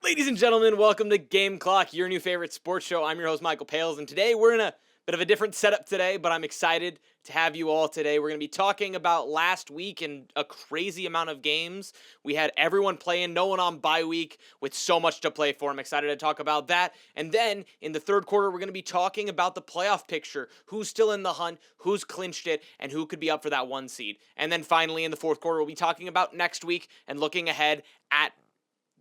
Ladies and gentlemen, welcome to GameClock, your new favorite sports show. I'm your host, Michael Pales, and today we're in a bit of a different setup today, but I'm excited to have you all today. We're going to be talking about last week and a crazy amount of games. We had everyone playing, no one on bye week, with so much to play for. I'm excited to talk about that. And then in the third quarter, we're going to be talking about the playoff picture, who's still in the hunt, who's clinched it, and who could be up for that one seed. And then finally, in the fourth quarter, we'll be talking about next week and looking ahead at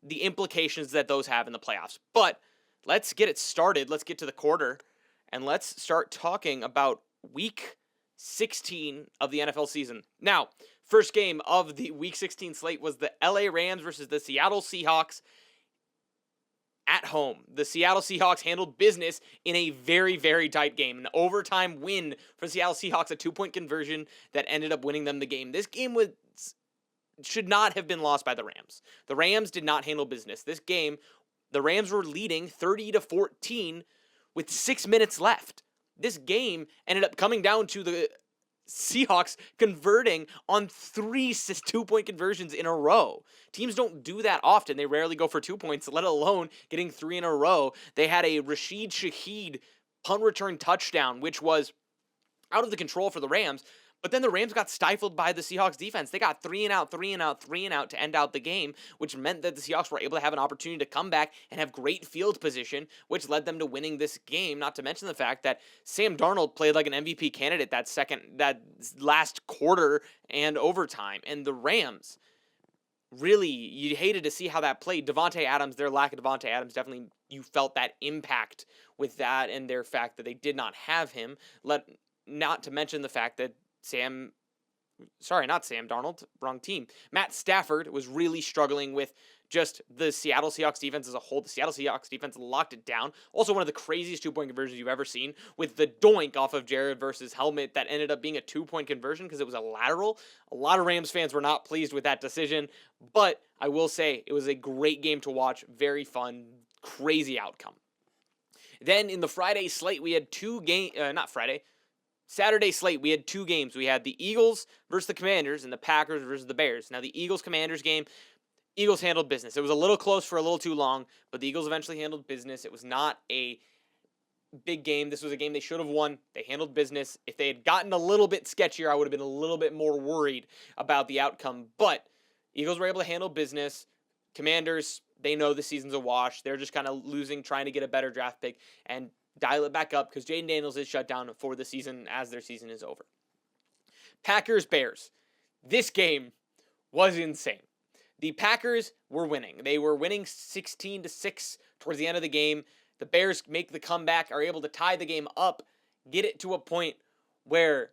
the implications that those have in the playoffs. But let's get it started. Let's get to the quarter, and let's start talking about week 16 of the NFL season. Now, first game of the week 16 slate was the LA Rams versus the Seattle Seahawks at home. The Seattle Seahawks handled business in a very, very tight game. An overtime win for the Seattle Seahawks, a 2-point conversion that ended up winning them the game. This game should not have been lost by the Rams. The Rams did not handle business. This game, the Rams were leading 30-14 with 6 minutes left. This game ended up coming down to the Seahawks converting on 3 2-point conversions in a row. Teams don't do that often. They rarely go for 2 points, let alone getting 3 in a row. They had a Rashid Shaheed punt return touchdown, which was out of the control for the Rams. But then the Rams got stifled by the Seahawks defense. They got 3 and out to end out the game, which meant that the Seahawks were able to have an opportunity to come back and have great field position, which led them to winning this game. Not to mention the fact that Sam Darnold played like an MVP candidate that last quarter and overtime. And the Rams, really, you hated to see how that played. Devontae Adams, their lack of Devontae Adams, definitely you felt that impact with that and their fact that they did not have him. Not to mention the fact that not Sam Darnold, wrong team. Matt Stafford was really struggling with just the Seattle Seahawks defense as a whole. The Seattle Seahawks defense locked it down. Also one of the craziest 2-point conversions you've ever seen, with the doink off of Jared versus helmet that ended up being a 2-point conversion because it was a lateral. A lot of Rams fans were not pleased with that decision, but I will say it was a great game to watch. Very fun, crazy outcome. Then in the Friday slate, we had Saturday slate, we had 2 games. We had the Eagles versus the Commanders and the Packers versus the Bears. Now, the Eagles-Commanders game, Eagles handled business. It was a little close for a little too long, but the Eagles eventually handled business. It was not a big game. This was a game they should have won. They handled business. If they had gotten a little bit sketchier, I would have been a little bit more worried about the outcome. But Eagles were able to handle business. Commanders, they know the season's a wash. They're just kind of losing, trying to get a better draft pick, and dial it back up because Jaden Daniels is shut down for the season as their season is over. Packers-Bears. This game was insane. The Packers were winning. They were winning 16-6 towards the end of the game. The Bears make the comeback, are able to tie the game up, get it to a point where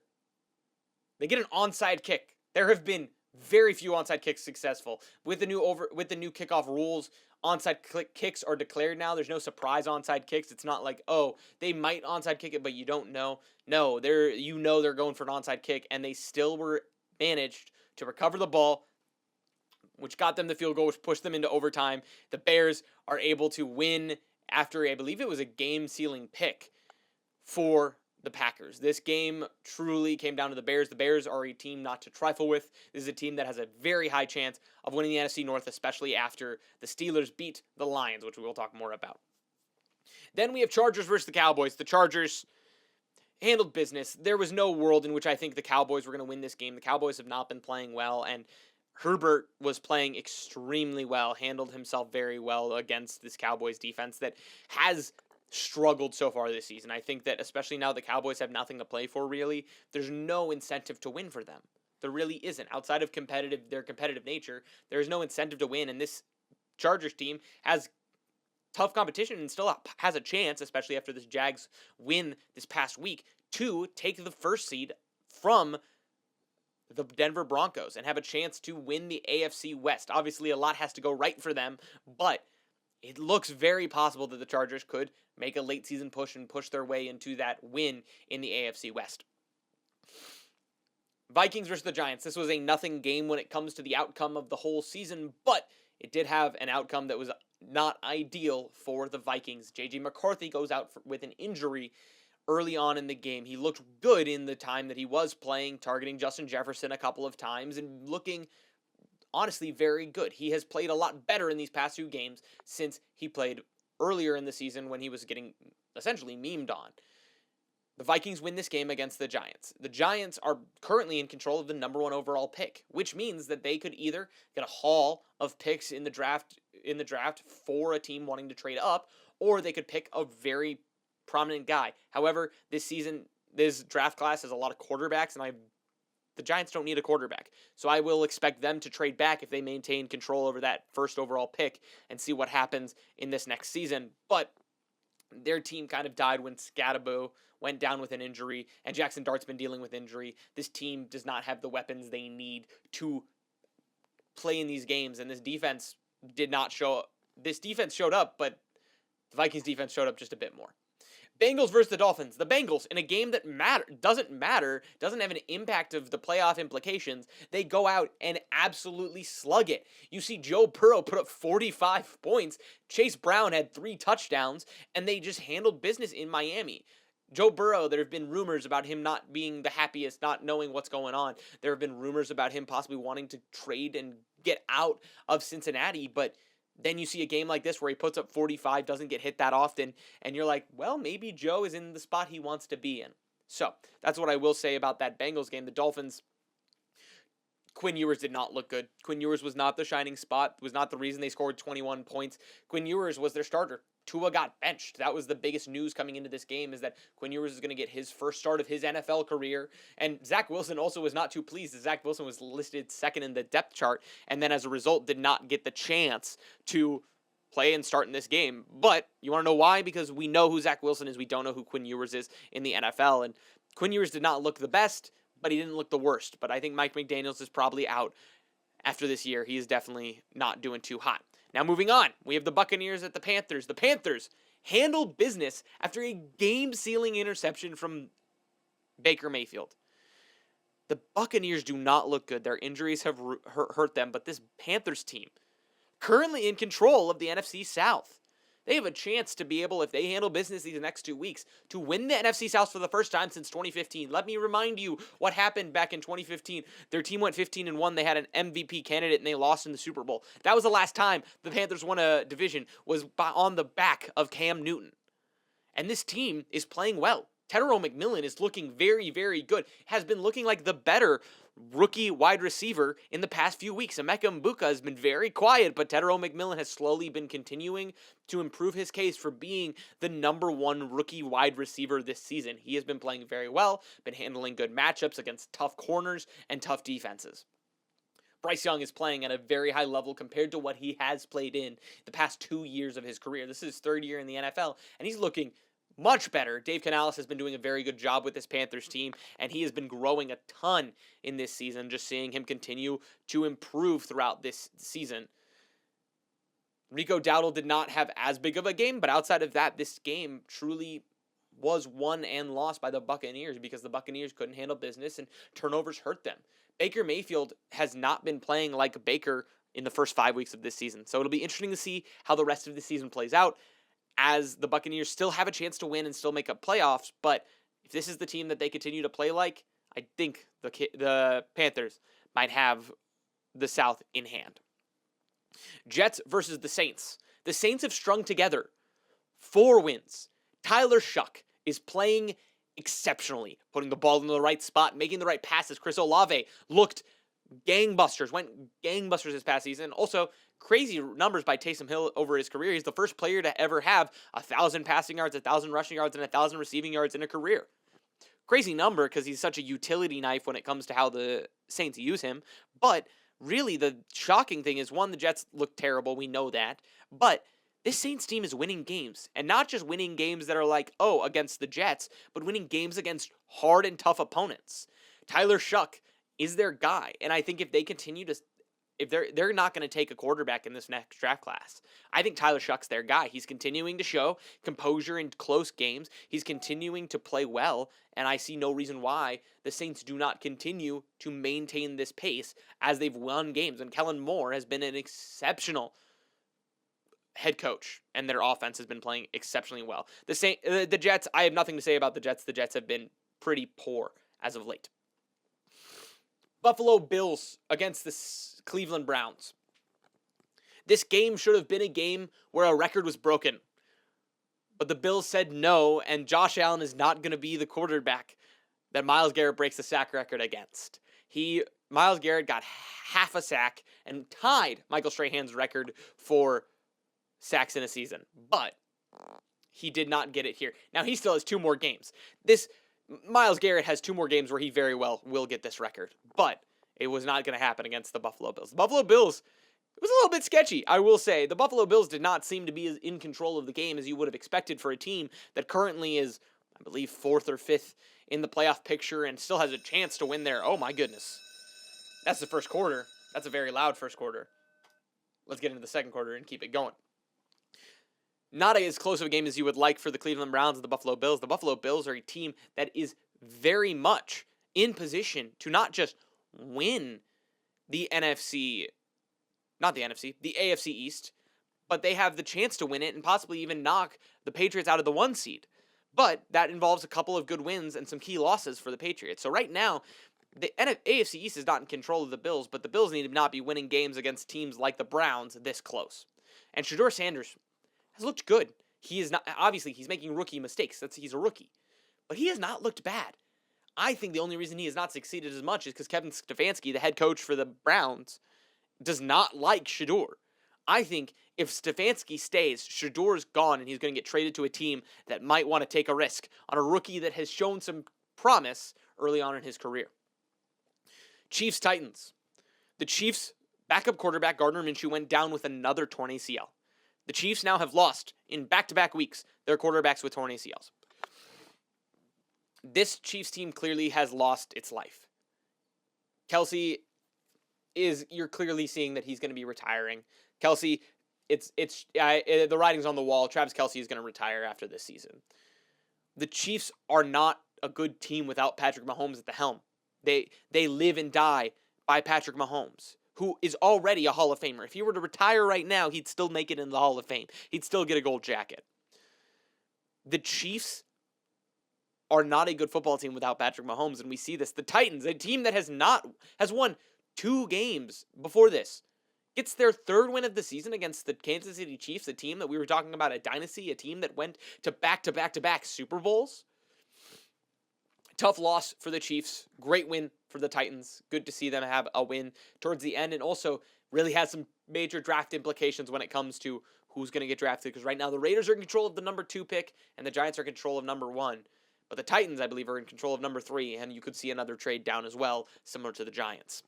they get an onside kick. There have been very few onside kicks successful. With the new kickoff rules, onside kicks are declared now. There's no surprise onside kicks. It's not like, oh, they might onside kick it, but you don't know. No, they're going for an onside kick, and they still were managed to recover the ball, which got them the field goal, which pushed them into overtime. The Bears are able to win after, I believe it was a game-sealing pick for the Packers. This game truly came down to the Bears. The Bears are a team not to trifle with. This is a team that has a very high chance of winning the NFC North, especially after the Steelers beat the Lions, which we will talk more about. Then we have Chargers versus the Cowboys. The Chargers handled business. There was no world in which I think the Cowboys were going to win this game. The Cowboys have not been playing well, and Herbert was playing extremely well, handled himself very well against this Cowboys defense that has struggled so far this season. I think that especially now the Cowboys have nothing to play for, really, there's no incentive to win for them. There really isn't. Outside of their competitive nature, there's no incentive to win, and this Chargers team has tough competition and still has a chance, especially after this Jags win this past week, to take the first seed from the Denver Broncos and have a chance to win the AFC West. Obviously, a lot has to go right for them, but it looks very possible that the Chargers could make a late season push and push their way into that win in the AFC West. Vikings versus the Giants. This was a nothing game when it comes to the outcome of the whole season, but it did have an outcome that was not ideal for the Vikings. J.J. McCarthy goes out with an injury early on in the game. He looked good in the time that he was playing, targeting Justin Jefferson a couple of times and looking honestly very good. He has played a lot better in these past 2 games since he played earlier in the season when he was getting essentially memed on. The Vikings win this game against the Giants. The Giants are currently in control of the number 1 overall pick, which means that they could either get a haul of picks in the draft for a team wanting to trade up, or they could pick a very prominent guy. However, this draft class has a lot of quarterbacks, and the Giants don't need a quarterback. So I will expect them to trade back if they maintain control over that first overall pick and see what happens in this next season. But their team kind of died when Scadaboo went down with an injury, and Jackson Dart's been dealing with injury. This team does not have the weapons they need to play in these games, and this defense did not show up. This defense showed up, but the Vikings defense showed up just a bit more. Bengals versus the Dolphins. The Bengals, in a game that doesn't have an impact of the playoff implications, they go out and absolutely slug it. You see Joe Burrow put up 45 points, Chase Brown had 3 touchdowns, and they just handled business in Miami. Joe Burrow, there have been rumors about him not being the happiest, not knowing what's going on. There have been rumors about him possibly wanting to trade and get out of Cincinnati, but then you see a game like this where he puts up 45, doesn't get hit that often, and you're like, well, maybe Joe is in the spot he wants to be in. So that's what I will say about that Bengals game. The Dolphins, Quinn Ewers did not look good. Quinn Ewers was not the shining spot, was not the reason they scored 21 points. Quinn Ewers was their starter. Tua got benched. That was the biggest news coming into this game, is that Quinn Ewers is going to get his first start of his NFL career. And Zach Wilson also was not too pleased. Zach Wilson was listed second in the depth chart, and then as a result did not get the chance to play and start in this game. But you want to know why? Because we know who Zach Wilson is. We don't know who Quinn Ewers is in the NFL. And Quinn Ewers did not look the best, but he didn't look the worst. But I think Mike McDaniels is probably out after this year. He is definitely not doing too hot. Now moving on, we have the Buccaneers at the Panthers. The Panthers handled business after a game-sealing interception from Baker Mayfield. The Buccaneers do not look good. Their injuries have hurt them, but this Panthers team, currently in control of the NFC South, they have a chance to be able, if they handle business these next 2 weeks, to win the NFC South for the first time since 2015. Let me remind you what happened back in 2015. Their team went 15-1. They had an MVP candidate, and they lost in the Super Bowl. That was the last time the Panthers won a division, was on the back of Cam Newton. And this team is playing well. Tyrone McMillan is looking very, very good. Has been looking like the better rookie wide receiver in the past few weeks. Emeka Mbuka has been very quiet, but Tyrone McMillan has slowly been continuing to improve his case for being the number 1 rookie wide receiver this season. He has been playing very well, been handling good matchups against tough corners and tough defenses. Bryce Young is playing at a very high level compared to what he has played in the past 2 years of his career. This is his 3rd year in the NFL, and he's looking much better. Dave Canales has been doing a very good job with this Panthers team, and he has been growing a ton in this season, just seeing him continue to improve throughout this season. Rico Dowdle did not have as big of a game, but outside of that, this game truly was won and lost by the Buccaneers because the Buccaneers couldn't handle business and turnovers hurt them. Baker Mayfield has not been playing like Baker in the first 5 weeks of this season, so it'll be interesting to see how the rest of the season plays out, as the Buccaneers still have a chance to win and still make up playoffs. But if this is the team that they continue to play like, I think the Panthers might have the South in hand. Jets versus the Saints. The Saints have strung together 4 wins. Tyler Shuck is playing exceptionally, putting the ball in the right spot, making the right passes. Chris Olave went gangbusters this past season. Also, crazy numbers by Taysom Hill over his career. He's the first player to ever have 1,000 passing yards, 1,000 rushing yards, and 1,000 receiving yards in a career. Crazy number because he's such a utility knife when it comes to how the Saints use him. But really, the shocking thing is, one, the Jets look terrible. We know that. But this Saints team is winning games. And not just winning games that are like, oh, against the Jets, but winning games against hard and tough opponents. Tyler Shuck is their guy. And I think if they continue to, if they're not going to take a quarterback in this next draft class, I think Tyler Shuck's their guy. He's continuing to show composure in close games. He's continuing to play well, and I see no reason why the Saints do not continue to maintain this pace as they've won games. And Kellen Moore has been an exceptional head coach, and their offense has been playing exceptionally well. The Jets, I have nothing to say about the Jets. The Jets have been pretty poor as of late. Buffalo Bills against the Cleveland Browns. This game should have been a game where a record was broken. But the Bills said no, and Josh Allen is not going to be the quarterback that Myles Garrett breaks the sack record against. Myles Garrett got half a sack and tied Michael Strahan's record for sacks in a season. But he did not get it here. Now, he still has 2 more games. Myles Garrett has 2 more games where he very well will get this record. But it was not going to happen against the Buffalo Bills. The Buffalo Bills, it was a little bit sketchy, I will say. The Buffalo Bills did not seem to be as in control of the game as you would have expected for a team that currently is, I believe, 4th or 5th in the playoff picture and still has a chance to win there. Oh my goodness. That's the first quarter. That's a very loud first quarter. Let's get into the second quarter and keep it going. Not as close of a game as you would like for the Cleveland Browns and the Buffalo Bills. The Buffalo Bills are a team that is very much in position to not just win the NFC, not the NFC, the AFC East, but they have the chance to win it and possibly even knock the Patriots out of the 1 seed. But that involves a couple of good wins and some key losses for the Patriots. So right now, the AFC East is not in control of the Bills, but the Bills need to not be winning games against teams like the Browns this close. And Shedeur Sanders has looked good. He is not, obviously, he's making rookie mistakes. He's a rookie. But he has not looked bad. I think the only reason he has not succeeded as much is because Kevin Stefanski, the head coach for the Browns, does not like Shedeur. I think if Stefanski stays, Shedeur's gone, and he's going to get traded to a team that might want to take a risk on a rookie that has shown some promise early on in his career. Chiefs-Titans. The Chiefs' backup quarterback, Gardner Minshew, went down with another torn ACL. The Chiefs now have lost, in back-to-back weeks, their quarterbacks with torn ACLs. This Chiefs team clearly has lost its life. Kelsey you're clearly seeing that he's going to be retiring. Kelsey, the writing's on the wall. Travis Kelsey is going to retire after this season. The Chiefs are not a good team without Patrick Mahomes at the helm. They live and die by Patrick Mahomes, who is already a Hall of Famer. If he were to retire right now, he'd still make it in the Hall of Fame. He'd still get a gold jacket. The Chiefs are not a good football team without Patrick Mahomes, and we see this. The Titans, a team that has won 2 games before this, gets their 3rd win of the season against the Kansas City Chiefs, a team that we were talking about, a dynasty, a team that went to back-to-back-to-back Super Bowls. Tough loss for the Chiefs. Great win for the Titans. Good to see them have a win towards the end, and also really has some major draft implications when it comes to who's going to get drafted, because right now the Raiders are in control of the number 2 pick, and the Giants are in control of number 1. But the Titans, I believe, are in control of number 3, and you could see another trade down as well, similar to the Giants.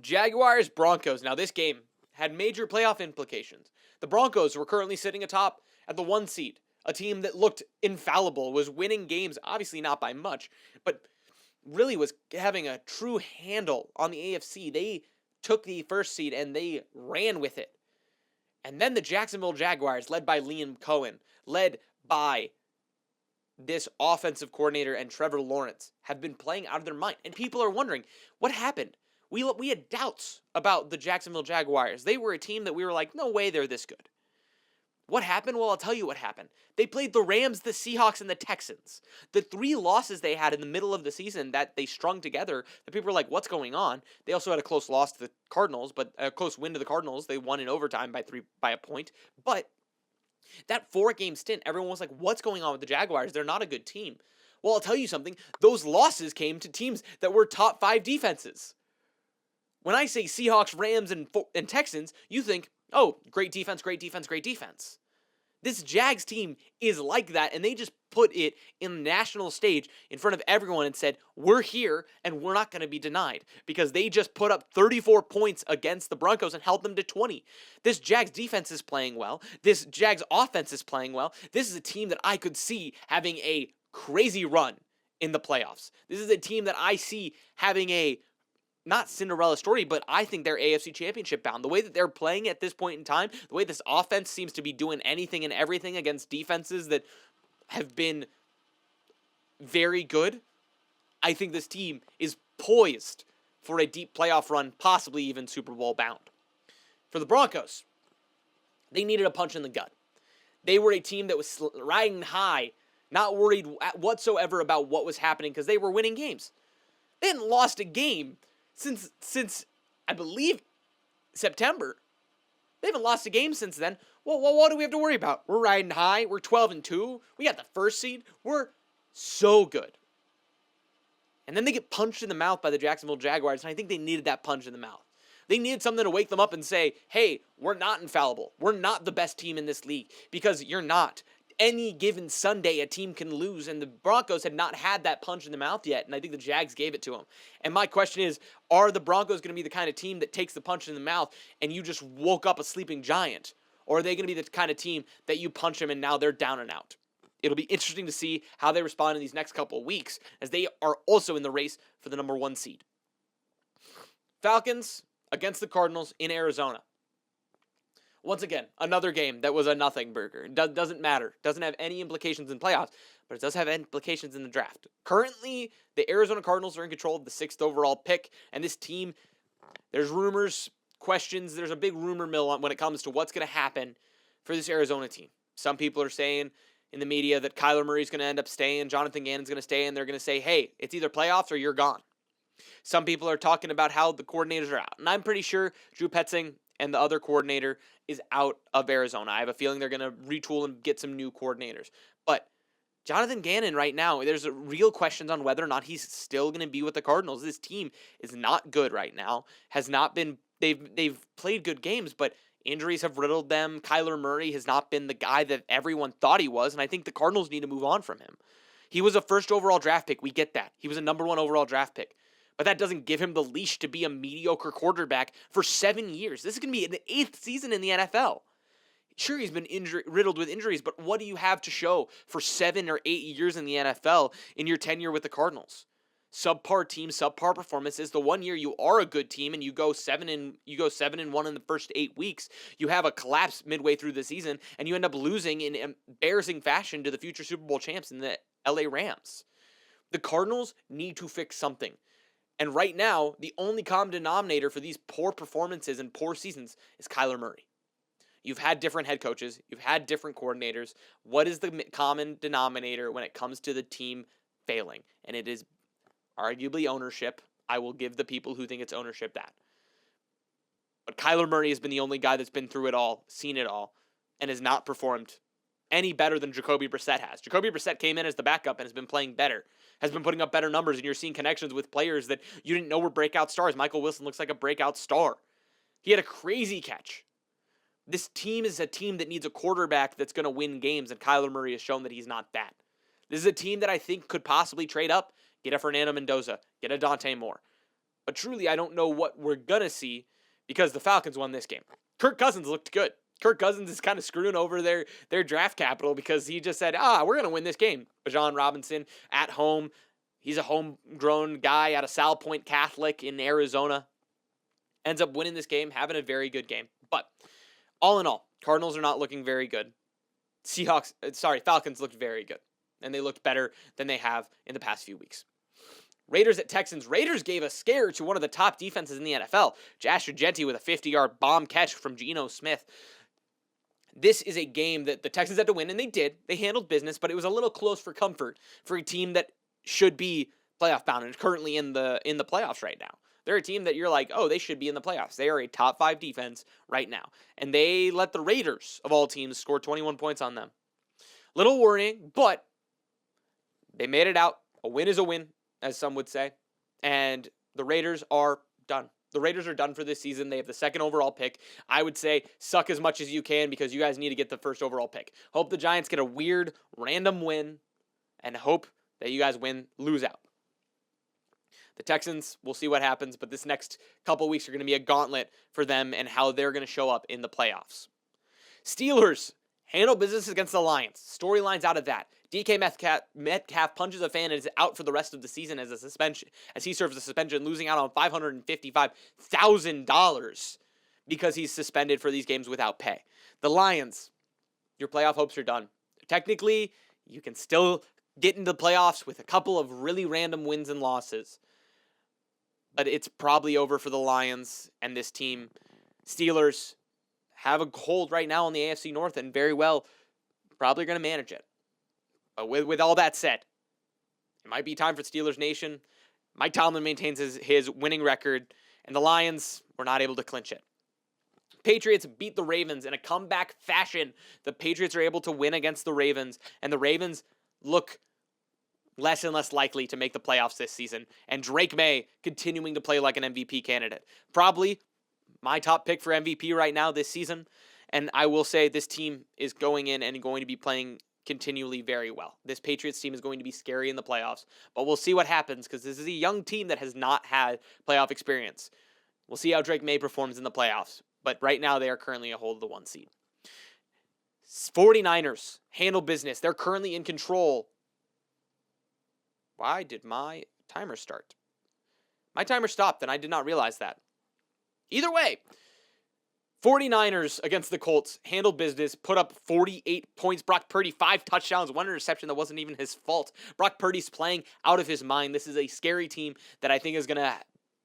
Jaguars-Broncos. Now, this game had major playoff implications. The Broncos were currently sitting atop at the 1 seed, a team that looked infallible, was winning games, obviously not by much, but really was having a true handle on the AFC. They took the 1st seed and they ran with it. And then the Jacksonville Jaguars, led by Liam Cohen, led by this offensive coordinator and Trevor Lawrence, have been playing out of their mind. And people are wondering, what happened? We had doubts about the Jacksonville Jaguars. They were a team that we were like, no way they're this good. What happened? Well, I'll tell you what happened. They played the Rams, the Seahawks, and the Texans. The 3 losses they had in the middle of the season that they strung together, the people were like, what's going on? They also had a close loss to the Cardinals, but a close win to the Cardinals. They won in overtime by a point. But that 4-game stint, everyone was like, what's going on with the Jaguars? They're not a good team. Well, I'll tell you something. Those losses came to teams that were top 5 defenses. When I say Seahawks, Rams, and Texans, you think, oh, great defense, great defense, great defense. This Jags team is like that, and they just put it in the national stage in front of everyone and said, we're here, and we're not going to be denied, because they just put up 34 points against the Broncos and held them to 20. This Jags defense is playing well. This Jags offense is playing well. This is a team that I could see having a crazy run in the playoffs. This is a team that I see having a not Cinderella story, but I think they're AFC Championship bound. The way that they're playing at this point in time, the way this offense seems to be doing anything and everything against defenses that have been very good, I think this team is poised for a deep playoff run, possibly even Super Bowl bound. For the Broncos, they needed a punch in the gut. They were a team that was riding high, not worried whatsoever about what was happening because they were winning games. They hadn't lost a game since I believe September. They haven't lost a game since then. Well, what do we have to worry about? We're riding high. We're 12-2. We got the first seed. We're so good. And then they get punched in the mouth by the Jacksonville Jaguars, and I think they needed that punch in the mouth. They needed something to wake them up and say, hey, we're not infallible. We're not the best team in this league, because you're not. Any given Sunday, a team can lose, and the Broncos had not had that punch in the mouth yet, and I think the Jags gave it to them. And my question is, are the Broncos going to be the kind of team that takes the punch in the mouth and you just woke up a sleeping giant? Or are they going to be the kind of team that you punch them and now they're down and out? It'll be interesting to see how they respond in these next couple of weeks, as they are also in the race for the number 1 seed. Falcons against the Cardinals in Arizona. Once again, another game that was a nothing burger. It doesn't matter. Doesn't have any implications in playoffs, but it does have implications in the draft. Currently, the Arizona Cardinals are in control of the 6th overall pick, and this team, there's rumors, questions, there's a big rumor mill when it comes to what's going to happen for this Arizona team. Some people are saying in the media that Kyler Murray's going to end up staying, Jonathan Gannon's going to stay, and they're going to say, hey, it's either playoffs or you're gone. Some people are talking about how the coordinators are out, and I'm pretty sure Drew Petzing and the other coordinator is out of Arizona. I have a feeling they're going to retool and get some new coordinators. But Jonathan Gannon right now, there's real questions on whether or not he's still going to be with the Cardinals. This team is not good right now. Has not been, they've played good games, but injuries have riddled them. Kyler Murray has not been the guy that everyone thought he was, and I think the Cardinals need to move on from him. He was a 1st overall draft pick. We get that. He was a number 1 overall draft pick. But that doesn't give him the leash to be a mediocre quarterback for 7 years. This is going to be the 8th season in the NFL. Sure, he's been riddled with injuries, but what do you have to show for 7 or 8 years in the NFL in your tenure with the Cardinals? Subpar team, subpar performances. The 1 year you are a good team and you go 7-1 in the first 8 weeks. You have a collapse midway through the season and you end up losing in embarrassing fashion to the future Super Bowl champs in the LA Rams. The Cardinals need to fix something. And right now, the only common denominator for these poor performances and poor seasons is Kyler Murray. You've had different head coaches. You've had different coordinators. What is the common denominator when it comes to the team failing? And it is arguably ownership. I will give the people who think it's ownership that. But Kyler Murray has been the only guy that's been through it all, seen it all, and has not performed any better than Jacoby Brissett has. Jacoby Brissett came in as the backup and has been playing better, has been putting up better numbers, and you're seeing connections with players that you didn't know were breakout stars. Michael Wilson looks like a breakout star. He had a crazy catch. This team is a team that needs a quarterback that's going to win games, and Kyler Murray has shown that he's not that. This is a team that I think could possibly trade up, get a Fernando Mendoza, get a Dante Moore. But truly, I don't know what we're going to see because the Falcons won this game. Kirk Cousins looked good. Kirk Cousins is kind of screwing over their draft capital because he just said, we're going to win this game. Bijan Robinson at home. He's a homegrown guy out of Sal Point Catholic in Arizona. Ends up winning this game, having a very good game. But all in all, Cardinals are not looking very good. Falcons looked very good. And they looked better than they have in the past few weeks. Raiders at Texans. Raiders gave a scare to one of the top defenses in the NFL. Josh Argenti with a 50-yard bomb catch from Geno Smith. This is a game that the Texans had to win, and they did. They handled business, but it was a little close for comfort for a team that should be playoff bound and currently in the playoffs right now. They're a team that you're like, they should be in the playoffs. They are a top 5 defense right now. And they let the Raiders, of all teams, score 21 points on them. Little worrying, but they made it out. A win is a win, as some would say. And the Raiders are done. The Raiders are done for this season. They have the 2nd overall pick. I would say suck as much as you can because you guys need to get the 1st overall pick. Hope the Giants get a weird, random win and hope that you guys lose out. The Texans, we'll see what happens, but this next couple weeks are going to be a gauntlet for them and how they're going to show up in the playoffs. Steelers handle business against the Lions. Storylines out of that. DK Metcalf punches a fan and is out for the rest of the season as he serves a suspension, losing out on $555,000 because he's suspended for these games without pay. The Lions, your playoff hopes are done. Technically, you can still get into the playoffs with a couple of really random wins and losses. But it's probably over for the Lions and this team. Steelers have a hold right now on the AFC North and very well probably going to manage it. But with all that said, it might be time for Steelers Nation. Mike Tomlin maintains his winning record, and the Lions were not able to clinch it. Patriots beat the Ravens in a comeback fashion. The Patriots are able to win against the Ravens, and the Ravens look less and less likely to make the playoffs this season. And Drake May continuing to play like an MVP candidate. Probably my top pick for MVP right now this season. And I will say this team is going in and going to be playing continually very well. This Patriots team is going to be scary in the playoffs, but we'll see what happens because this is a young team that has not had playoff experience. We'll see how Drake May performs in the playoffs, but right now they are currently a hold of the 1 seed. 49ers handle business. They're currently in control. Why did my timer start? My timer stopped and I did not realize that. Either way, 49ers against the Colts handled business, put up 48 points. Brock Purdy, 5 touchdowns, 1 interception that wasn't even his fault. Brock Purdy's playing out of his mind. This is a scary team that I think is going to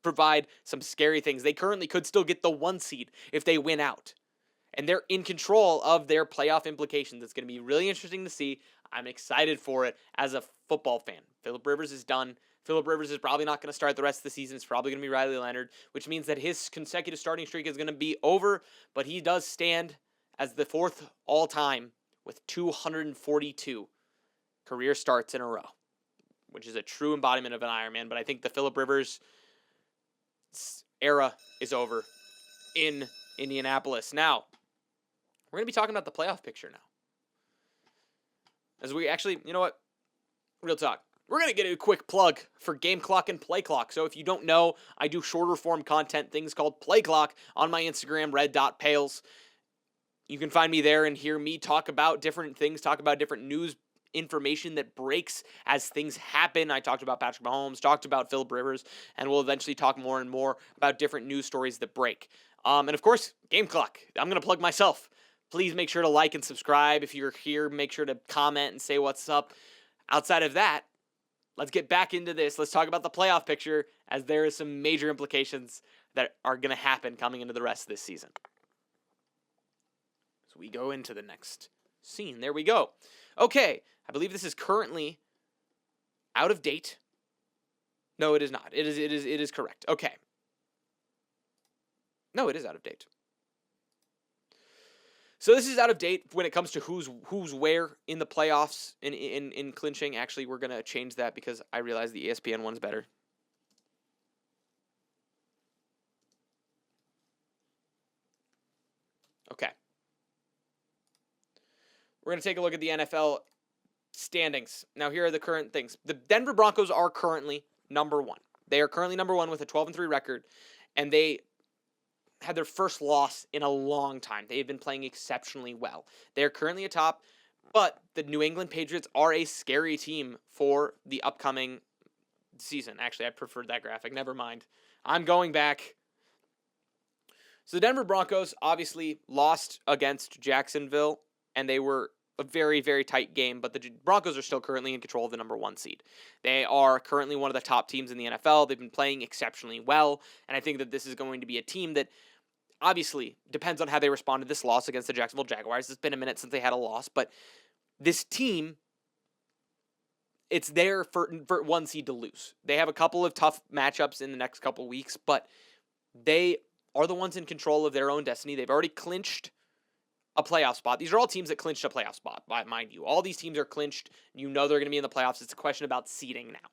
provide some scary things. They currently could still get the 1 seed if they win out. And they're in control of their playoff implications. It's going to be really interesting to see. I'm excited for it as a football fan. Phillip Rivers is done. Phillip Rivers is probably not going to start the rest of the season. It's probably going to be Riley Leonard, which means that his consecutive starting streak is going to be over, but he does stand as the 4th all-time with 242 career starts in a row, which is a true embodiment of an Ironman, but I think the Phillip Rivers era is over in Indianapolis. Now, we're going to be talking about the playoff picture now. As we actually, you know what? Real talk. We're going to get a quick plug for GameClock and PlayClock. So if you don't know, I do shorter form content, things called PlayClock on my Instagram, red.pales. You can find me there and hear me talk about different things, talk about different news information that breaks as things happen. I talked about Patrick Mahomes, talked about Phillip Rivers, and we'll eventually talk more and more about different news stories that break. And of course, GameClock. I'm going to plug myself. Please make sure to like and subscribe. If you're here, make sure to comment and say what's up. Outside of that, let's get back into this. Let's talk about the playoff picture, as there is some major implications that are going to happen coming into the rest of this season. So we go into the next scene. There we go. Okay, I believe this is currently out of date. No, it is not. It is correct. Okay. No, it is out of date. So this is out of date when it comes to who's where in the playoffs in clinching. Actually, we're going to change that because I realize the ESPN one's better. Okay. We're going to take a look at the NFL standings. Now, here are the current things. The Denver Broncos are currently number 1. They are currently number 1 with a 12-3 record, and they had their first loss in a long time. They have been playing exceptionally well. They are currently atop, but the New England Patriots are a scary team for the upcoming season. Actually, I preferred that graphic. Never mind. I'm going back. So the Denver Broncos obviously lost against Jacksonville, and they were a very, very tight game, but the Broncos are still currently in control of the number 1 seed. They are currently one of the top teams in the NFL. They've been playing exceptionally well, and I think that this is going to be a team that obviously depends on how they respond to this loss against the Jacksonville Jaguars. It's been a minute since they had a loss, but this team, it's there for 1 seed to lose. They have a couple of tough matchups in the next couple weeks, but they are the ones in control of their own destiny. They've already clinched a playoff spot. These are all teams that clinched a playoff spot, mind you. All these teams are clinched. You know they're going to be in the playoffs. It's a question about seeding now.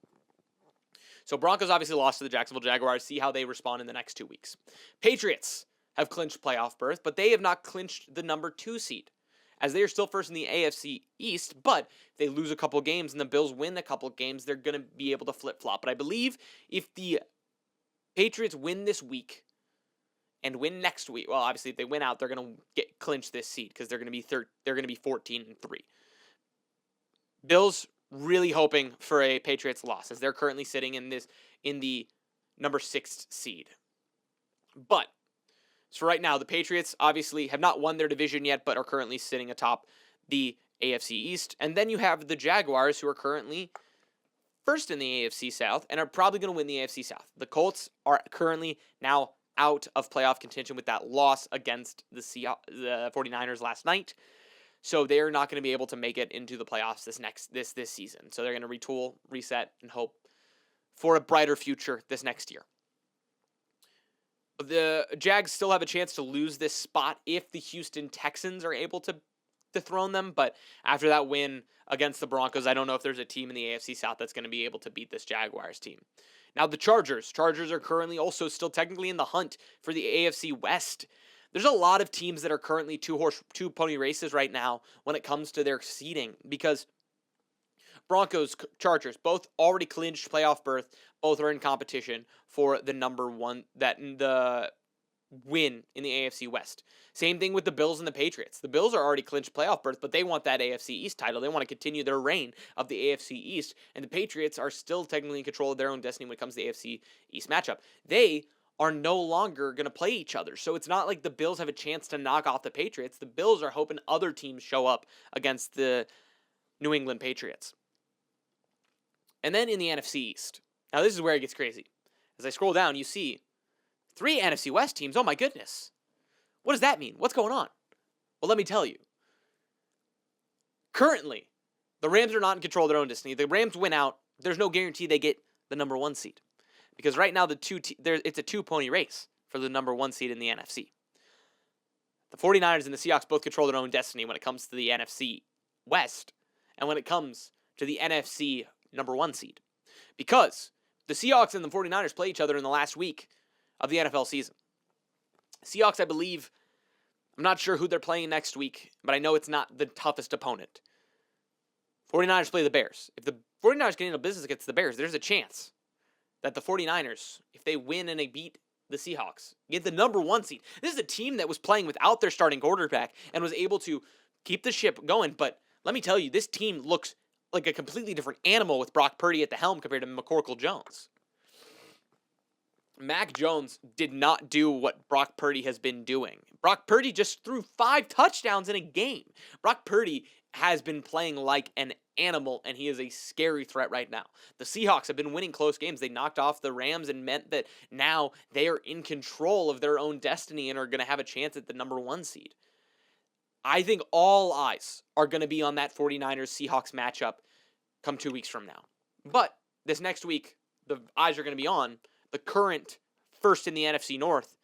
So Broncos obviously lost to the Jacksonville Jaguars. See how they respond in the next 2 weeks. Patriots have clinched playoff berth, but they have not clinched the number 2 seed, as they are still first in the AFC East. But if they lose a couple games and the Bills win a couple games, they're going to be able to flip-flop. But I believe if the Patriots win this week and win next week, well, obviously if they win out, they're going to clinch this seed because they're going to be 14-3. Bills really hoping for a Patriots loss, as they're currently sitting in the number 6 seed. But so right now, the Patriots obviously have not won their division yet, but are currently sitting atop the AFC East. And then you have the Jaguars, who are currently first in the AFC South and are probably going to win the AFC South. The Colts are currently now out of playoff contention with that loss against the 49ers last night. So they are not going to be able to make it into the playoffs this season. So they're going to retool, reset, and hope for a brighter future this next year. The Jags still have a chance to lose this spot if the Houston Texans are able to dethrone them, but after that win against the Broncos, I don't know if there's a team in the AFC South that's going to be able to beat this Jaguars team. Now the Chargers are currently also still technically in the hunt for the AFC West. There's a lot of teams that are currently two pony races right now when it comes to their seeding, because Broncos, Chargers, both already clinched playoff berth. Both are in competition for the number one, the win in the AFC West. Same thing with the Bills and the Patriots. The Bills are already clinched playoff berth, but they want that AFC East title. They want to continue their reign of the AFC East, and the Patriots are still technically in control of their own destiny when it comes to the AFC East matchup. They are no longer going to play each other, so it's not like the Bills have a chance to knock off the Patriots. The Bills are hoping other teams show up against the New England Patriots. And then in the NFC East, now this is where it gets crazy. As I scroll down, you see 3 NFC West teams. Oh my goodness. What does that mean? What's going on? Well, let me tell you. Currently, the Rams are not in control of their own destiny. The Rams win out. There's no guarantee they get the number 1 seed. Because right now, it's a 2-pony race for the number 1 seed in the NFC. The 49ers and the Seahawks both control their own destiny when it comes to the NFC West and when it comes to the NFC number 1 seed. Because the Seahawks and the 49ers play each other in the last week of the NFL season. Seahawks, I believe, I'm not sure who they're playing next week, but I know it's not the toughest opponent. 49ers play the Bears. If the 49ers get into business against the Bears, there's a chance that the 49ers, if they win and they beat the Seahawks, get the number 1 seed. This is a team that was playing without their starting quarterback and was able to keep the ship going. But let me tell you, this team looks like a completely different animal with Brock Purdy at the helm compared to McCorkle Jones. Mac Jones did not do what Brock Purdy has been doing. Brock Purdy just threw 5 touchdowns in a game. Brock Purdy has been playing like an animal, and he is a scary threat right now. The Seahawks have been winning close games. They knocked off the Rams and meant that now they are in control of their own destiny and are going to have a chance at the number 1 seed. I think all eyes are going to be on that 49ers-Seahawks matchup come 2 weeks from now. But this next week, the eyes are going to be on the current first in the NFC North,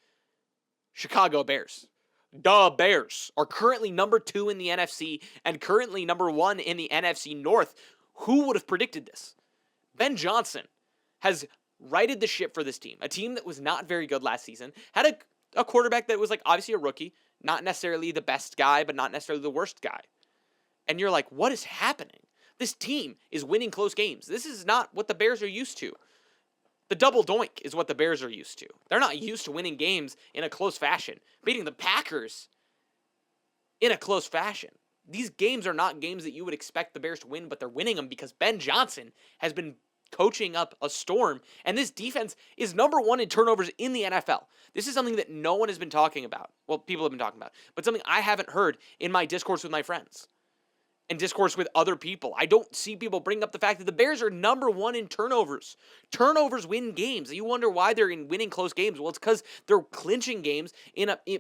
Chicago Bears. The Bears are currently number 2 in the NFC and currently number 1 in the NFC North. Who would have predicted this? Ben Johnson has righted the ship for this team. A team that was not very good last season. Had a quarterback that was like obviously a rookie. Not necessarily the best guy, but not necessarily the worst guy. And you're like, what is happening? This team is winning close games. This is not what the Bears are used to. The double doink is what the Bears are used to. They're not used to winning games in a close fashion. Beating the Packers in a close fashion. These games are not games that you would expect the Bears to win, but they're winning them because Ben Johnson has been coaching up a storm, and this defense is number 1 in turnovers in the NFL. This is something that no one has been talking about. Well, people have been talking about, but something I haven't heard in my discourse with my friends and discourse with other people. I don't see people bring up the fact that the Bears are number 1 in turnovers. Turnovers win games. You wonder why they're winning close games. Well, it's because they're clinching games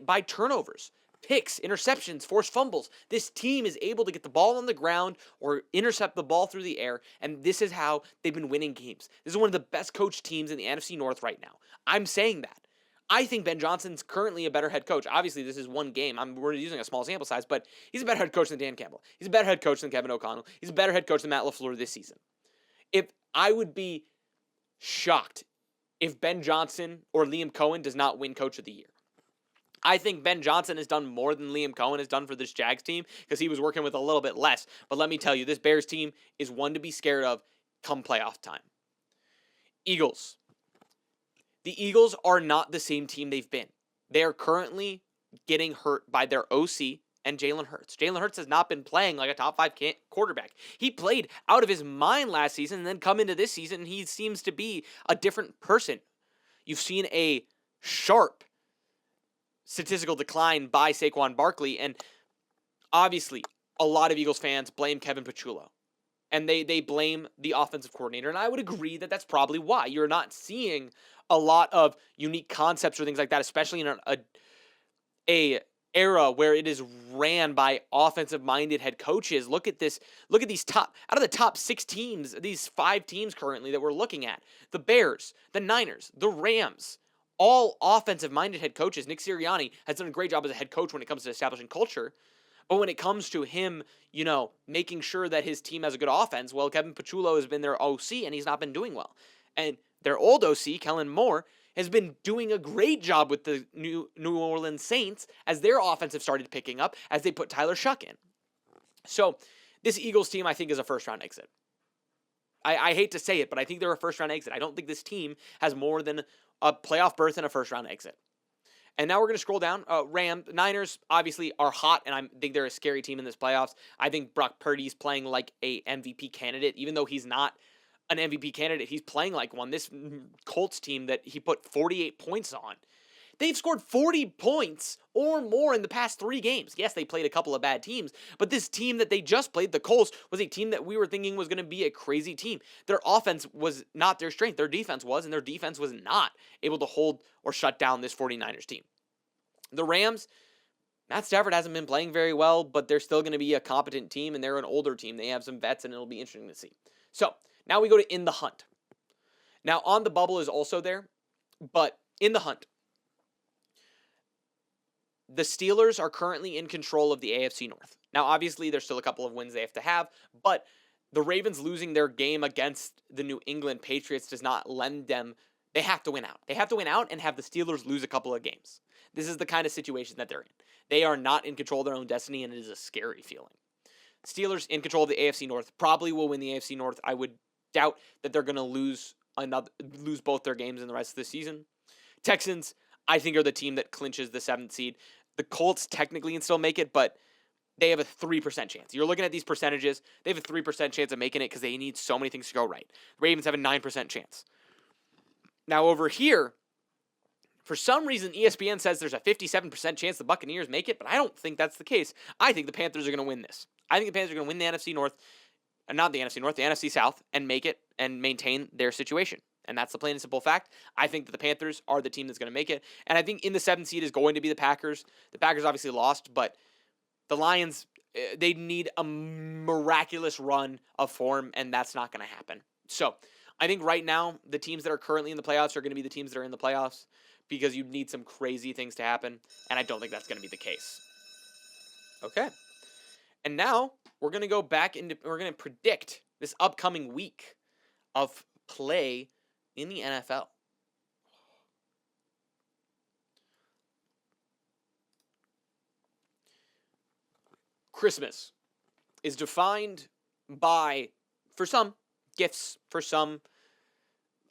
by turnovers. Picks, interceptions, forced fumbles. This team is able to get the ball on the ground or intercept the ball through the air, and this is how they've been winning games. This is one of the best coached teams in the NFC North right now. I'm saying that. I think Ben Johnson's currently a better head coach. Obviously, this is one game. We're using a small sample size, but he's a better head coach than Dan Campbell. He's a better head coach than Kevin O'Connell. He's a better head coach than Matt LaFleur this season. I would be shocked if Ben Johnson or Liam Cohen does not win Coach of the Year. I think Ben Johnson has done more than Liam Cohen has done for this Jags team because he was working with a little bit less. But let me tell you, this Bears team is one to be scared of come playoff time. Eagles. The Eagles are not the same team they've been. They are currently getting hurt by their OC and Jalen Hurts. Jalen Hurts has not been playing like a top 5 quarterback. He played out of his mind last season and then come into this season, he seems to be a different person. You've seen a sharp statistical decline by Saquon Barkley, and obviously a lot of Eagles fans blame Kevin Pachulo. And they blame the offensive coordinator, and I would agree that that's probably why. You're not seeing a lot of unique concepts or things like that, especially in a era where it is ran by offensive-minded head coaches. Look at this. Look at these out of the top 6 teams, these 5 teams currently that we're looking at. The Bears, the Niners, the Rams, all offensive-minded head coaches. Nick Sirianni has done a great job as a head coach when it comes to establishing culture. But when it comes to him, making sure that his team has a good offense, well, Kevin Pachulo has been their OC, and he's not been doing well. And their old OC, Kellen Moore, has been doing a great job with the New Orleans Saints as their offensive started picking up as they put Tyler Shuck in. So this Eagles team, I think, is a first-round exit. I hate to say it, but I think they're a first-round exit. I don't think this team has more than a playoff berth and a first-round exit. And now we're going to scroll down. Niners obviously are hot, and I think they're a scary team in this playoffs. I think Brock Purdy's playing like a MVP candidate, even though he's not an MVP candidate. He's playing like one. This Colts team that he put 48 points on, they've scored 40 points or more in the past 3 games. Yes, they played a couple of bad teams, but this team that they just played, the Colts, was a team that we were thinking was going to be a crazy team. Their offense was not their strength. Their defense was, and their defense was not able to hold or shut down this 49ers team. The Rams, Matt Stafford hasn't been playing very well, but they're still going to be a competent team, and they're an older team. They have some vets, and it'll be interesting to see. So now we go to in the hunt. Now, on the bubble is also there, but in the hunt, the Steelers are currently in control of the AFC North. Now, obviously, there's still a couple of wins they have to have, but the Ravens losing their game against the New England Patriots does not lend them. They have to win out. They have to win out and have the Steelers lose a couple of games. This is the kind of situation that they're in. They are not in control of their own destiny, and it is a scary feeling. Steelers in control of the AFC North probably will win the AFC North. I would doubt that they're going to lose both their games in the rest of the season. Texans, I think, are the team that clinches the 7th seed. The Colts technically can still make it, but they have a 3% chance. You're looking at these percentages. They have a 3% chance of making it because they need so many things to go right. The Ravens have a 9% chance. Now over here, for some reason, ESPN says there's a 57% chance the Buccaneers make it, but I don't think that's the case. I think the Panthers are going to win this. I think the Panthers are going to win the NFC North, not the NFC North, the NFC South, and make it and maintain their situation. And that's the plain and simple fact. I think that the Panthers are the team that's going to make it. And I think in the 7th seed is going to be the Packers. The Packers obviously lost, but the Lions, they need a miraculous run of form, and that's not going to happen. So I think right now, the teams that are currently in the playoffs are going to be the teams that are in the playoffs because you need some crazy things to happen, and I don't think that's going to be the case. Okay. And now we're going to go back into, we're going to predict this upcoming week of play in the NFL. Christmas is defined by, for some, gifts, for some,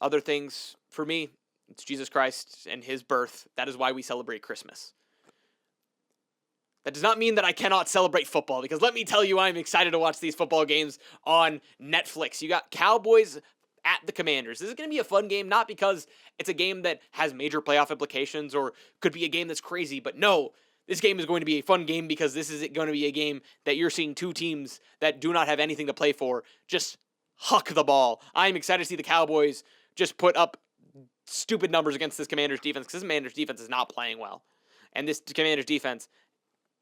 other things. For me, it's Jesus Christ and his birth. That is why we celebrate Christmas. That does not mean that I cannot celebrate football, because let me tell you, I'm excited to watch these football games on Netflix. You got Cowboys at the Commanders. This is going to be a fun game, not because it's a game that has major playoff implications or could be a game that's crazy, but no, this game is going to be a fun game because this is going to be a game that you're seeing two teams that do not have anything to play for just huck the ball. I'm excited to see the Cowboys just put up stupid numbers against this Commanders defense, because this Commanders defense is not playing well. And this Commanders defense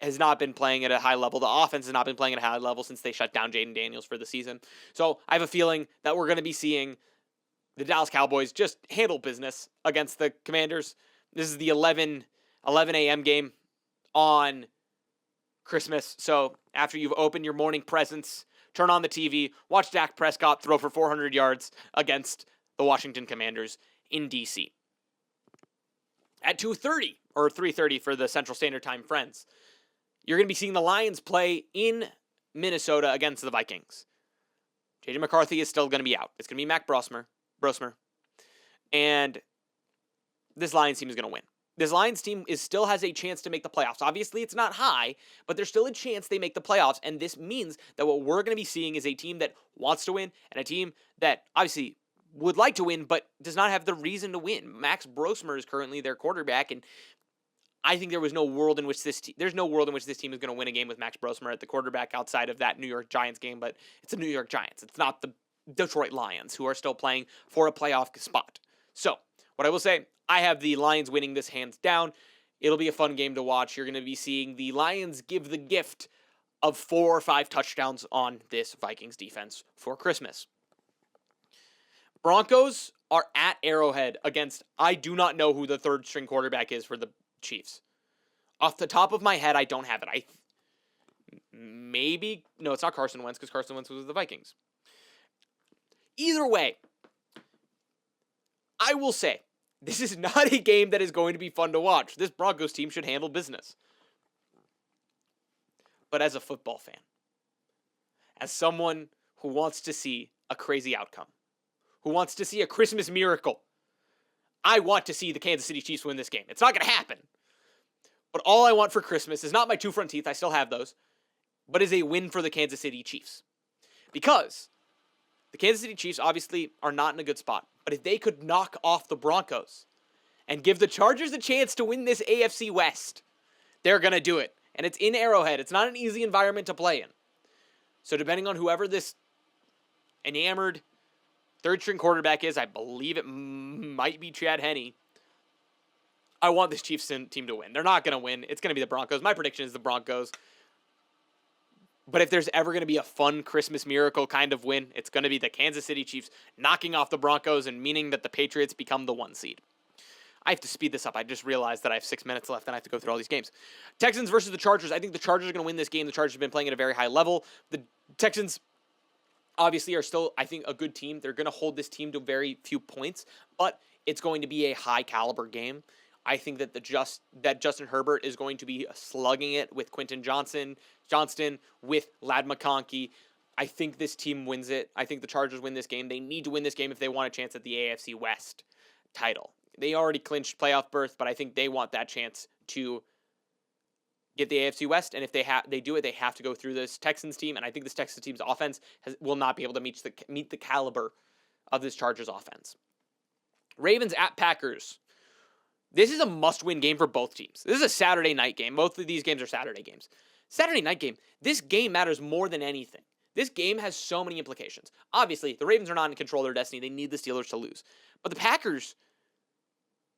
has not been playing at a high level. The offense has not been playing at a high level since they shut down Jaden Daniels for the season. So I have a feeling that we're going to be seeing the Dallas Cowboys just handle business against the Commanders. This is the 11 a.m. game on Christmas. So after you've opened your morning presents, turn on the TV, watch Dak Prescott throw for 400 yards against the Washington Commanders in D.C. At 2:30 or 3:30 for the Central Standard Time friends, you're going to be seeing the Lions play in Minnesota against the Vikings. J.J. McCarthy is still going to be out. It's going to be Mac Brosmer. And this Lions team is going to win. This Lions team still has a chance to make the playoffs. Obviously, it's not high, but there's still a chance they make the playoffs. And this means that what we're going to be seeing is a team that wants to win and a team that obviously would like to win, but does not have the reason to win. Max Brosmer is currently their quarterback, and I think there's no world in which this team is going to win a game with Max Brosmer at the quarterback outside of that New York Giants game, but it's the New York Giants. It's not the Detroit Lions, who are still playing for a playoff spot. So, what I will say, I have the Lions winning this hands down. It'll be a fun game to watch. You're going to be seeing the Lions give the gift of 4 or 5 touchdowns on this Vikings defense for Christmas. Broncos are at Arrowhead against, I do not know who the third string quarterback is for the Chiefs. Off the top of my head, I don't have it. No, it's not Carson Wentz because Carson Wentz was with the Vikings. Either way, I will say, this is not a game that is going to be fun to watch. This Broncos team should handle business. But as a football fan, as someone who wants to see a crazy outcome, who wants to see a Christmas miracle, I want to see the Kansas City Chiefs win this game. It's not going to happen. But all I want for Christmas is not my 2 front teeth, I still have those, but is a win for the Kansas City Chiefs. Because the Kansas City Chiefs obviously are not in a good spot. But if they could knock off the Broncos and give the Chargers a chance to win this AFC West, they're going to do it. And it's in Arrowhead. It's not an easy environment to play in. So depending on whoever this enamored third-string quarterback is, I believe it might be Chad Henne, I want this Chiefs team to win. They're not going to win. It's going to be the Broncos. My prediction is the Broncos. But if there's ever going to be a fun Christmas miracle kind of win, it's going to be the Kansas City Chiefs knocking off the Broncos and meaning that the Patriots become the 1 seed. I have to speed this up. I just realized that I have 6 minutes left and I have to go through all these games. Texans versus the Chargers. I think the Chargers are going to win this game. The Chargers have been playing at a very high level. The Texans obviously are still, I think, a good team. They're going to hold this team to very few points, but it's going to be a high caliber game. I think that Justin Herbert is going to be slugging it with Quentin Johnston, with Ladd McConkey. I think this team wins it. I think the Chargers win this game. They need to win this game if they want a chance at the AFC West title. They already clinched playoff berth, but I think they want that chance to get the AFC West. And if they do it, they have to go through this Texans team. And I think this Texans team's offense will not be able to meet the caliber of this Chargers offense. Ravens at Packers. This is a must-win game for both teams. This is a Saturday night game. Both of these games are Saturday games. Saturday night game. This game matters more than anything. This game has so many implications. Obviously, the Ravens are not in control of their destiny. They need the Steelers to lose. But the Packers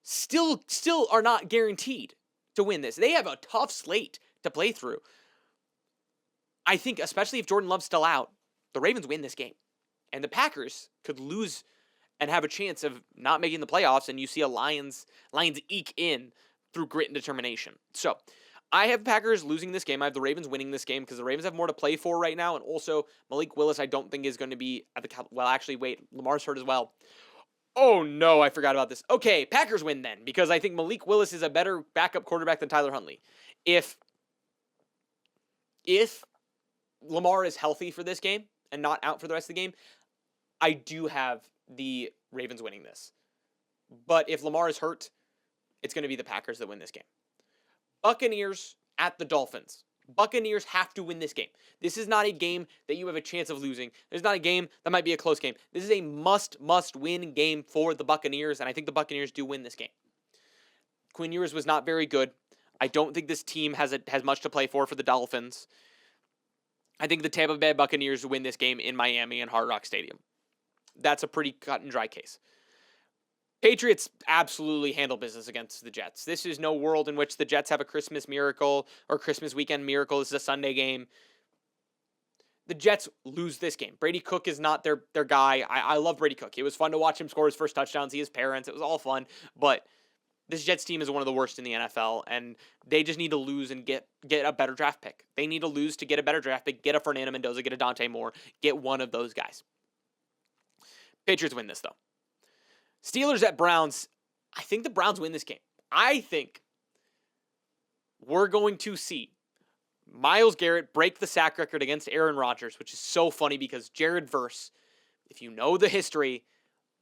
still are not guaranteed to win this. They have a tough slate to play through. I think, especially if Jordan Love's still out, the Ravens win this game. And the Packers could lose and have a chance of not making the playoffs, and you see a Lions eke in through grit and determination. So, I have Packers losing this game. I have the Ravens winning this game because the Ravens have more to play for right now, and also Malik Willis I don't think is going to be at the – well, actually, wait, Lamar's hurt as well. Oh, no, I forgot about this. Okay, Packers win then because I think Malik Willis is a better backup quarterback than Tyler Huntley. If Lamar is healthy for this game and not out for the rest of the game, I do have the Ravens winning this. But if Lamar is hurt, it's going to be the Packers that win this game. Buccaneers at the Dolphins. Buccaneers have to win this game. This is not a game that you have a chance of losing. There's not a game that might be a close game. This is a must-win game for the Buccaneers, and I think the Buccaneers do win this game. Quinn Ewers was not very good. I don't think this team has much to play for the Dolphins. I think the Tampa Bay Buccaneers win this game in Miami and Hard Rock Stadium. That's a pretty cut and dry case. Patriots absolutely handle business against the Jets. This is no world in which the Jets have a Christmas miracle or Christmas weekend miracle. This is a Sunday game. The Jets lose this game. Brady Cook is not their guy. I love Brady Cook. It was fun to watch him score his first touchdown, see his parents. It was all fun. But this Jets team is one of the worst in the NFL, and they just need to lose and get a better draft pick. They need to lose to get a better draft pick, get a Fernando Mendoza, get a Dante Moore, get one of those guys. Patriots win this, though. Steelers at Browns. I think the Browns win this game. I think we're going to see Myles Garrett break the sack record against Aaron Rodgers, which is so funny because Jared Verse, if you know the history,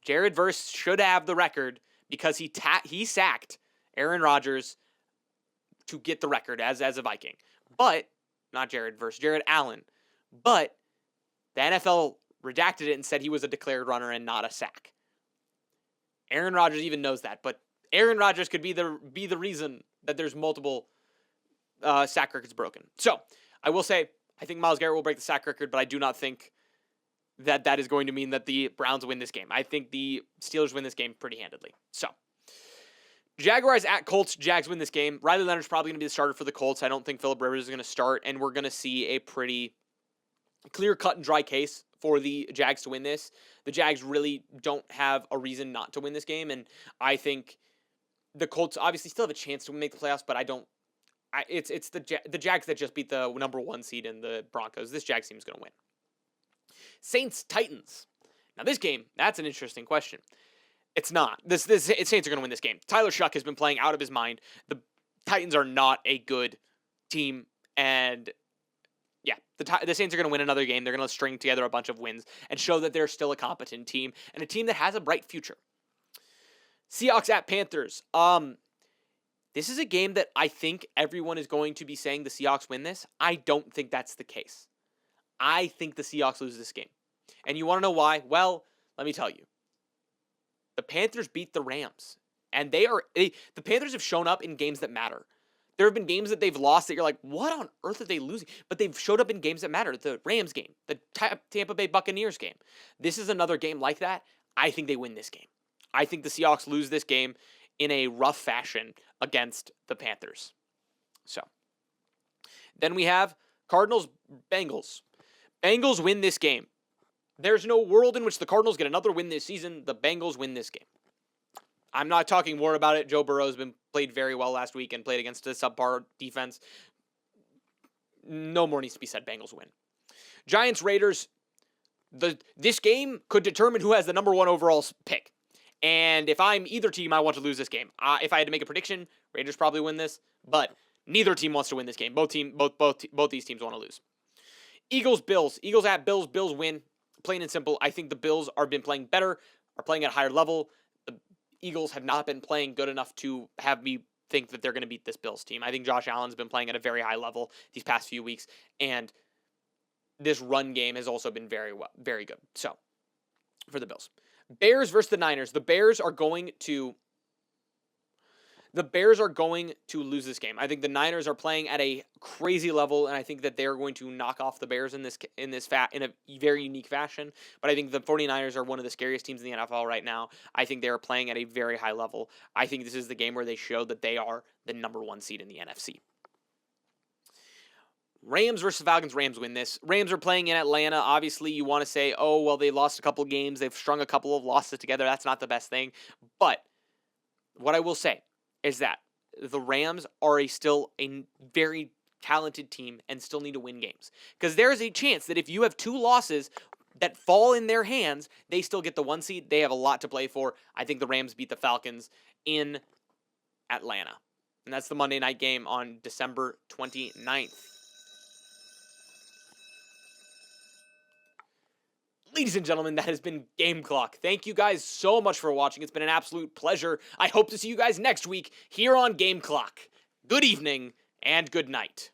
Jared Verse should have the record because he sacked Aaron Rodgers to get the record as a Viking. But, not Jared Verse, Jared Allen. But the NFL redacted it and said he was a declared runner and not a sack. Aaron Rodgers even knows that, but Aaron Rodgers could be the reason that there's multiple sack records broken. So, I will say, I think Myles Garrett will break the sack record, but I do not think that is going to mean that the Browns win this game. I think the Steelers win this game pretty handedly. So, Jaguars at Colts. Jags win this game. Riley Leonard's probably going to be the starter for the Colts. I don't think Phillip Rivers is going to start, and we're going to see a pretty clear cut and dry case for the Jags to win this. The Jags really don't have a reason not to win this game, and I think the Colts obviously still have a chance to make the playoffs, but it's the Jags that just beat the number 1 seed in the Broncos. This Jags team is going to win. Saints Titans. Now this game, that's an interesting question. It's not. Saints are going to win this game. Tyler Shuck has been playing out of his mind. The Titans are not a good team, and yeah, the Saints are going to win another game. They're going to string together a bunch of wins and show that they're still a competent team and a team that has a bright future. Seahawks at Panthers. This is a game that I think everyone is going to be saying the Seahawks win this. I don't think that's the case. I think the Seahawks lose this game. And you want to know why? Well, let me tell you. The Panthers beat the Rams. And the Panthers have shown up in games that matter. There have been games that they've lost that you're like, what on earth are they losing? But they've showed up in games that matter. The Rams game, the Tampa Bay Buccaneers game. This is another game like that. I think they win this game. I think the Seahawks lose this game in a rough fashion against the Panthers. So, then we have Cardinals-Bengals. Bengals win this game. There's no world in which the Cardinals get another win this season. The Bengals win this game. I'm not talking more about it. Joe Burrow's played very well last week and played against a subpar defense. No more needs to be said. Bengals win. Giants-Raiders. This game could determine who has the number 1 overall pick. And if I'm either team, I want to lose this game. If I had to make a prediction, Raiders probably win this, but neither team wants to win this game. Both these teams want to lose. Eagles-Bills. Eagles at Bills. Bills win. Plain and simple. I think the Bills are been playing better, are playing at a higher level. The Eagles have not been playing good enough to have me think that they're going to beat this Bills team. I think Josh Allen's been playing at a very high level these past few weeks, and this run game has also been very good. So, for the Bills. Bears versus the Niners. The Bears are going to lose this game. I think the Niners are playing at a crazy level, and I think that they are going to knock off the Bears in a very unique fashion. But I think the 49ers are one of the scariest teams in the NFL right now. I think they are playing at a very high level. I think this is the game where they show that they are the number 1 seed in the NFC. Rams versus Falcons. Rams win this. Rams are playing in Atlanta. Obviously, you want to say, oh, well, they lost a couple of games. They've strung a couple of losses together. That's not the best thing. But what I will say is that the Rams are still a very talented team and still need to win games. Because there is a chance that if you have 2 losses that fall in their hands, they still get the 1 seed. They have a lot to play for. I think the Rams beat the Falcons in Atlanta. And that's the Monday night game on December 29th. Ladies and gentlemen, that has been Game Clock. Thank you guys so much for watching. It's been an absolute pleasure. I hope to see you guys next week here on Game Clock. Good evening and good night.